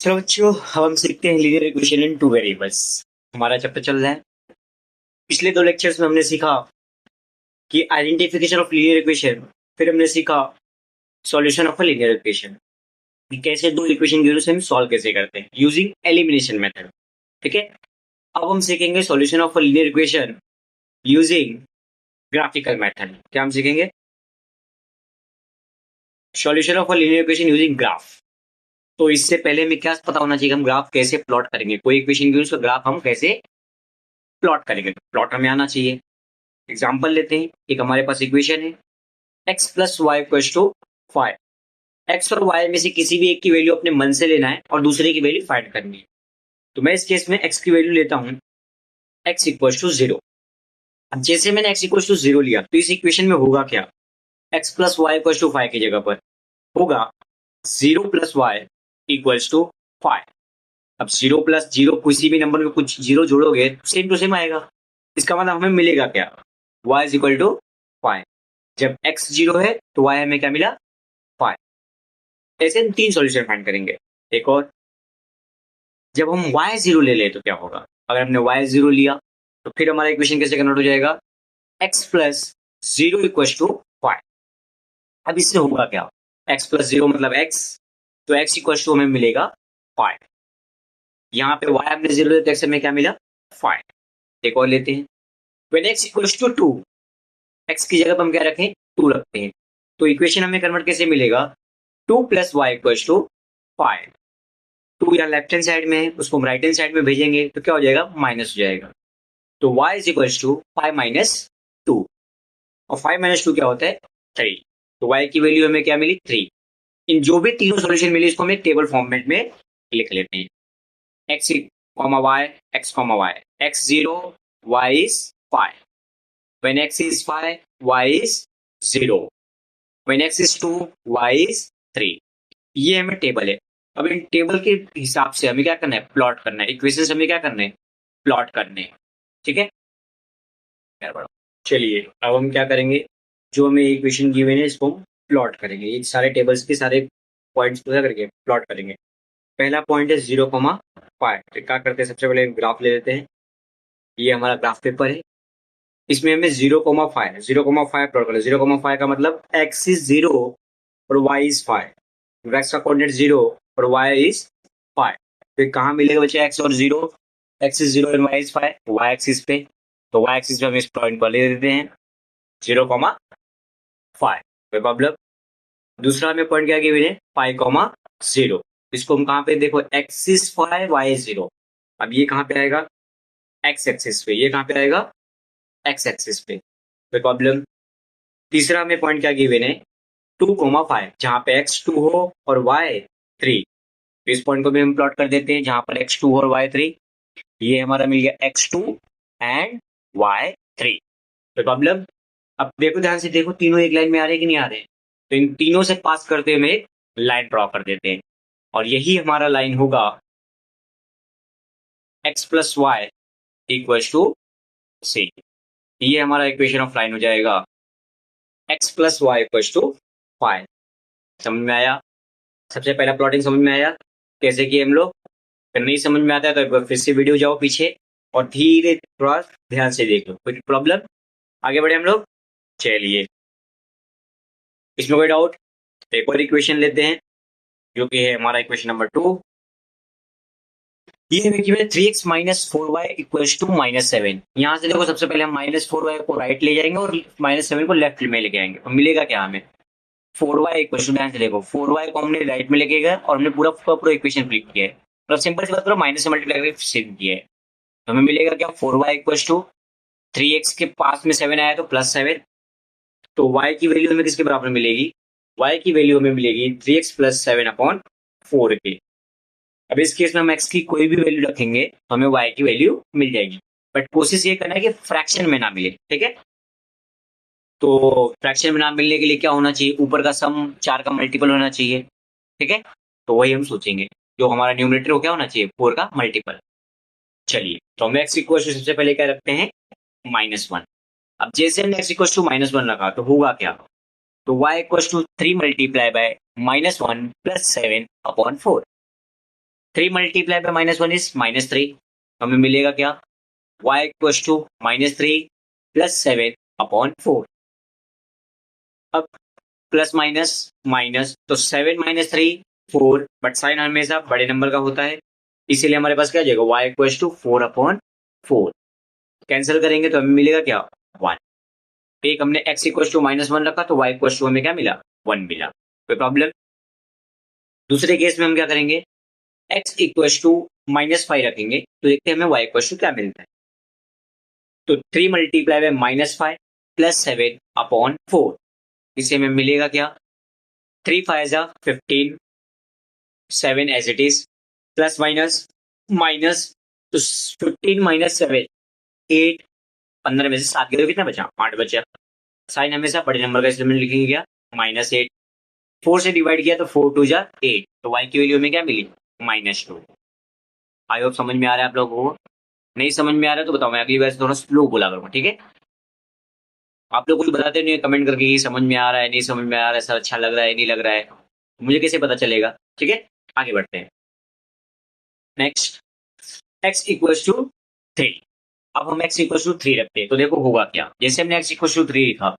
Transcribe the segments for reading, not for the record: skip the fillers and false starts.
चलो बच्चों, अब हम सीखते हैं linear equation in two variables. हमारा चैप्टर चल रहा है। पिछले दो लेक्चर्स में हमने सीखा कि आइडेंटिफिकेशन ऑफ लीनियर इक्वेशन, फिर हमने सीखा solution of a linear equation, कि कैसे दो इक्वेशन गिवन से हम सॉल्व कैसे करते हैं यूजिंग एलिमिनेशन मेथड। ठीक है, अब हम सीखेंगे solution of a linear equation using graphical method. क्या हम सीखेंगे? Solution of a linear equation using graph. तो इससे पहले हमें क्या पता होना चाहिए कि हम ग्राफ कैसे प्लॉट करेंगे? कोई इक्वेशन गिवन उसका ग्राफ हम कैसे प्लॉट करेंगे? प्लॉट हमें आना चाहिए। एग्जाम्पल लेते हैं। एक हमारे पास इक्वेशन है x plus y equal to 5। X और वाई में से किसी भी एक की वैल्यू अपने मन से लेना है और दूसरे की वैल्यू फाइंड करनी है। तो मैं इस केस में x की वैल्यू लेता हूं x इक्वल टू 0। अब जैसे मैंने x इक्वल टू 0 लिया तो इस इक्वेशन में होगा क्या? x plus y equal to 5 की जगह पर होगा 0 प्लस वाई इक्वल टू 5। अब 0 प्लस 0 किसी भी नंबर में कुछ 0 जोड़ोगे तो सेम टू सेम आएगा। इसका मतलब हमें मिलेगा क्या? y is equal to 5। जब x 0 है तो y हमें क्या मिला? 5। ऐसे हम तीन सॉल्यूशन फाइंड करेंगे। एक और, जब हम y 0 ले लें तो क्या होगा? अगर हमने y 0 लिया तो फिर हमारा इक्वेशन कैसे कन्वर्ट हो जाएगा? x plus 0 equal to 5। अब इससे होगा क्या? x प्लस 0 मतलब x, तो x इक्वल टू हमें मिलेगा 5। यहाँ पे y हमने 0 लिया तो x हमें क्या मिला? 5। एक और लेते हैं। when x equal to 2, x की जगह पर हम क्या रखें? 2 रखते हैं। तो इक्वेशन हमें कन्वर्ट कैसे मिलेगा? 2 प्लस वाई इक्वल टू 5। 2 यहाँ लेफ्ट हैंड साइड में है, उसको हम राइट हैंड साइड में भेजेंगे तो क्या हो जाएगा? माइनस हो जाएगा। तो y is equal to 5 minus 2। और 5 माइनस 2 क्या होता है? 3। तो y की वैल्यू हमें क्या मिली? 3। इन जो भी तीनों सॉल्यूशन मिली इसको हम एक टेबल फॉर्मेट में लिख लेते हैं। x comma y, x comma y, x 0, y is 5। when x is 5, y is 0। when x is 2, y is 3। ये हमें टेबल है। अब इन टेबल के हिसाब से हमें क्या करना है? प्लॉट करना है। इक्वेशंस हमें क्या करने हैं? प्लॉट करने हैं। ठीक है, चलिए अब हम क्या करेंगे? जो हमें इक्वेशन गिवन है इसको हम प्लॉट करेंगे। ये सारे टेबल्स के सारे पॉइंट्स को क्या करके प्लॉट करेंगे। पहला पॉइंट है 0,5। तो क्या करते हैं? सबसे पहले ग्राफ ले लेते हैं। ये हमारा ग्राफ पेपर है। इसमें हमें 0,5 प्लॉट करना है। 0,5 का मतलब एक्स इज 0 और वाई इज 5। एक्स का कोऑर्डिनेट 0 और वाई इज 5। फिर कहाँ मिलेगा बच्चे एक्स और 0? X is 0 and y is 5 y axis पे। तो वाई एक्सिस पे हम इस पॉइंट को ले देते हैं 0,5। कोई प्रॉब्लम? दूसरा हमें पॉइंट क्या गिवन है? 5,0। इसको हम कहाँ पे देखो, एक्स इज 5 वाई इज 0। अब ये कहाँ पे आएगा? एक्स एक्सिस पे। ये कहाँ पे आएगा? एक्स एक्सिस पे। कोई प्रॉब्लम? तीसरा हमें पॉइंट क्या गिवन है? 2,5, जहाँ पे एक्स 2 हो और वाई 3। तो इस पॉइंट को भी हम प्लॉट कर देते हैं जहाँ पर एक्स 2 और वाई 3। ये हमारा मिल गया एक्स 2 एंड वाई 3। कोई प्रॉब्लम? अब देखो ध्यान से, देखो तीनों एक लाइन में आ रहे हैं कि नहीं आ रहे हैं? तो इन तीनों से पास करते हुए एक लाइन ड्रॉ कर देते हैं और यही हमारा लाइन होगा x plus y equal to c. ये हमारा इक्वेशन ऑफ लाइन हो जाएगा x plus y equal to 5। समझ में आया? सबसे पहला प्लॉटिंग समझ में आया कैसे कि हम लोग? अगर नहीं समझ में आता है तो एक बार फिर से वीडियो जाओ पीछे और धीरे थोड़ा ध्यान से देख लो। कोई प्रॉब्लम? आगे बढ़े हम लोग। चलिए, इसमें कोई डाउट? एक और इक्वेशन लेते हैं जो कि है हमारा इक्वेशन नंबर 2। ये हमें गिवन है 3x minus 4y equals to -7। यहाँ से देखो, सबसे पहले हम -4y को राइट ले जाएंगे और -7 को लेफ्ट में लेके आएंगे। और मिलेगा क्या हमें? 4y इक्वल टू, ध्यान से देखो, 4y को हमने राइट में लेके गए और हमने पूरा इक्वेशन फ्लिप किया है। मतलब सिंपल सी बात करो, माइनस से मल्टीप्लाई करके सिंक किया है। तो हमें मिलेगा क्या? 4y इक्वल टू 3x के पास में 7 आया तो +7। तो y की वैल्यू हमें किसके बराबर मिलेगी? y की वैल्यू हमें मिलेगी 3x प्लस 7/4 के। अब इस केस में हम x की कोई भी वैल्यू रखेंगे तो हमें y की वैल्यू मिल जाएगी। बट कोशिश ये करना है कि फ्रैक्शन में ना मिले। ठीक है, तो फ्रैक्शन में ना मिलने के लिए क्या होना चाहिए? ऊपर का सम 4 का मल्टीपल होना चाहिए। ठीक है, तो वही हम सोचेंगे। जो हमारा न्यूमरेटर हो क्या होना चाहिए? 4 का मल्टीपल। चलिए, तो हम x इक्वल टू सबसे पहले क्या रखते हैं? -1। अब जैसे हमने x इक्वल टू -1 रखा तो होगा क्या? तो y equal to 3 multiply by -1 + 7/4। 3 multiply by -1 is -3, हमें मिलेगा क्या, y equals to -3 plus 7 upon 4। अब प्लस माइनस माइनस, तो 7 - 3 4, बट साइन हमेशा बड़े नंबर का होता है, इसीलिए हमारे पास क्या आ जाएगा, y equals to 4 upon 4। Cancel करेंगे तो हमें मिलेगा क्या, 1। एक हमने x इक्वल्स टू -1 रखा तो y इक्वल्स टू हमें क्या मिला, 1 मिला। कोई प्रॉब्लम। दूसरे केस में हम क्या करेंगे, x इक्वल्स टू -5 रखेंगे तो देखते हैं हमें y इक्वल्स टू क्या मिलता है। तो 3 मल्टीप्लाई बाय -5 प्लस 7 अपॉन 4, इसे हमें मिलेगा क्या, 3 5 जा 15, 7 as it is, plus minus minus, तो 15 - 7 8, 15 में से 7 के तो कितना बचा, 8 बचा। साइन हमेशा बड़े नंबर का, इसलिए मैंने लिखेंगे क्या, -8। 4 से डिवाइड किया तो 4 2 जा 8, तो y की वैल्यू में क्या मिली, -2। आई होप समझ में आ रहा है आप लोगों को। नहीं समझ में आ रहा है तो बताओ, मैं अगली बार से थोड़ा स्लो बोला करूँगा, ठीक है। आप लोग कुछ बताते नहीं है कमेंट करके कि समझ में आ रहा है, नहीं समझ में आ रहा है, सर अच्छा लग रहा है, नहीं लग रहा है, मुझे कैसे पता चलेगा, ठीक है। आगे बढ़ते हैं। Next, x equals to 3। अब हम x इक्वल्स टू 3 रखते हैं तो देखो होगा क्या, जैसे हमने x इक्वल्स टू 3 लिखा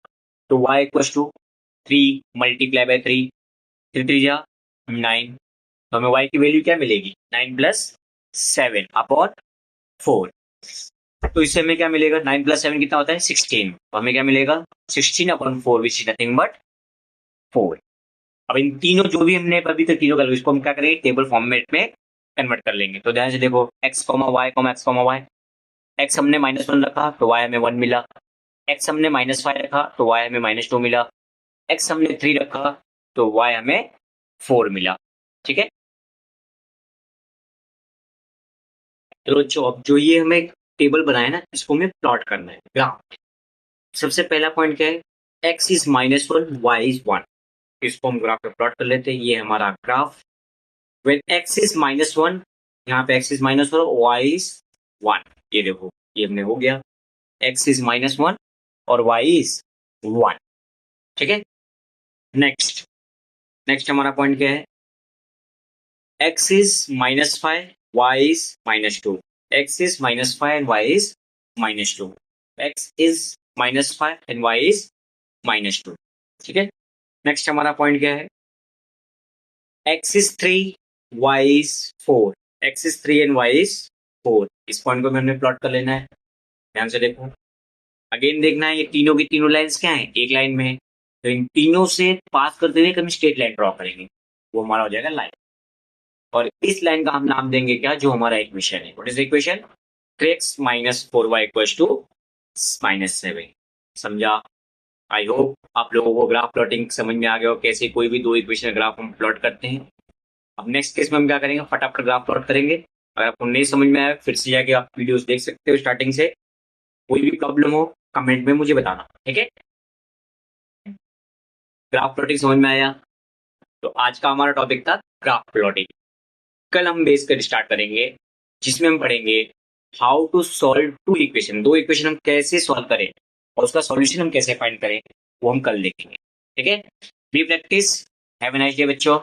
तो y equals to 3 multiply by 3, 3 3 जा 9, तो हमें y की वैल्यू क्या मिलेगी, 9 प्लस 7 अपॉन 4। तो इससे हमें क्या मिलेगा, 9 प्लस 7 कितना होता है, 16, तो हमें क्या मिलेगा, 16 upon 4 which is nothing but 4। अब इन तीनों जो भी हमने अभी तक तीनों कर, इसको हम क्या करेंगे, टेबल फॉर्मेट में कन्वर्ट कर लेंगे। तो ध्यान से देखो, x, y, x, y, x हमने -1 रखा तो y हमें 1 मिला, x हमने -5 रखा तो y हमें -2 मिला, x हमने 3 रखा तो y हमें 4 मिला, ठीक है। चलो जो अब जो ये हमें टेबल बनाया ना, इसको हमें प्लॉट करना है, ग्राफ। सबसे पहला पॉइंट क्या है, x इज -1, y इज 1, इसको हम ग्राफ पे प्लॉट कर लेते हैं। ये हमारा ग्राफ, व्हेन x इज -1, यहाँ पे x इज -1, y इज 1, ये देखो ये हमने हो गया, x इज -1 और y इज 1, ठीक है। नेक्स्ट, नेक्स्ट हमारा पॉइंट क्या है, x is -5, y is -2, x is -5 and y is -2, x is -5 and y is -2, ठीक है। नेक्स्ट हमारा पॉइंट क्या है, x is 3, y is 4, x is 3 and y is 4, इस पॉइंट को भी हमने प्लॉट कर लेना है। ध्यान से देखो, अगेन देखना है ये तीनों की तीनों लाइंस क्या है, एक लाइन में है, तो इन तीनों से पास करते हुए हम स्ट्रेट लाइन ड्रॉ करेंगे, वो हमारा हो जाएगा लाइन। और इस लाइन का हम नाम देंगे क्या, जो हमारा इक्वेशन है, what is the equation, 3x - 4y equals to -7। समझा। आई होप आप लोगों को ग्राफ प्लॉटिंग समझ में आ गया हो, कैसे कोई भी दो इक्वेशन ग्राफ हम प्लॉट करते हैं। अब नेक्स्ट केस में हम क्या करेंगे, फटाफट ग्राफ प्लॉट करेंगे। अगर आपको नहीं समझ में आया फिर से जाके आप वीडियोस देख सकते हो स्टार्टिंग से। कोई भी प्रॉब्लम हो कमेंट में मुझे बताना, ठीक है। ग्राफ प्लॉटिंग समझ में आया, तो आज का हमारा टॉपिक था ग्राफ प्लॉटिंग। कल हम बेस कर स्टार्ट करेंगे, जिसमें हम पढ़ेंगे how to solve two equation, दो इक्वेशन हम कैसे सॉल्व करें और उसका सॉल्यूशन हम कैसे फाइंड करें, वो हम कल देखेंगे, ठीक है। Be practice, have a nice day बच्चों।